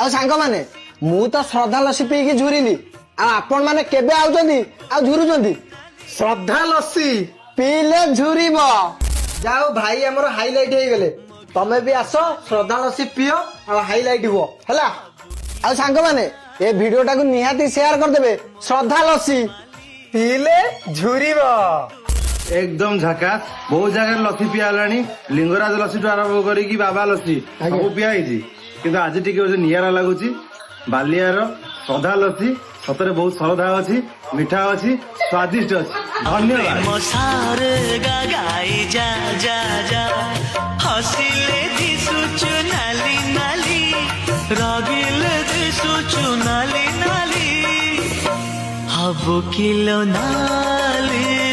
ଆଉ ସାଙ୍ଗମାନେ ମୁଁ ତ ଶ୍ରଦ୍ଧା ଲସି ପିଇକି ଝୁରିଲି ଆଉ ଆପଣ ମାନେ କେବେ ଆଉଛନ୍ତି ଆଉ ଝୁରୁଛନ୍ତି? ଶ୍ରଦ୍ଧା ଲସି ପିଇଲେ ଝୁରିବ। ଯାଉ ଭାଇ ଆମର ହାଇଲାଇଟ ହେଇଗଲେ। ତମେ ବି ଆସ ଶ୍ରଦ୍ଧା ଲସି ପିଅ ଆଉ ହାଇଲାଇଟ ହୁଅ ହେଲା। ଆଉ ସାଙ୍ଗମାନେ ଏ ଭିଡିଓଟାକୁ ନିହାତି ସେୟାର କରିଦେବେ। ଶ୍ରଦ୍ଧା ଲସି ପିଇଲେ ଝୁରିବ। एकदम झकास बहुत जगह लसी पिया हेलानी लिंगराज लसी ठू आरंभ करी बाबा लसी सब पिया किंतु आज टी निरा लगुच बालियार श्रद्धा लसी सतरे बहुत श्रद्धा अच्छी मिठा अच्छी स्वादिष्ट अच्छी धन्यवाद। हसिले दिसुचु नाली नाली रगिले दिसुचु नाली नाली हबु किलो नाली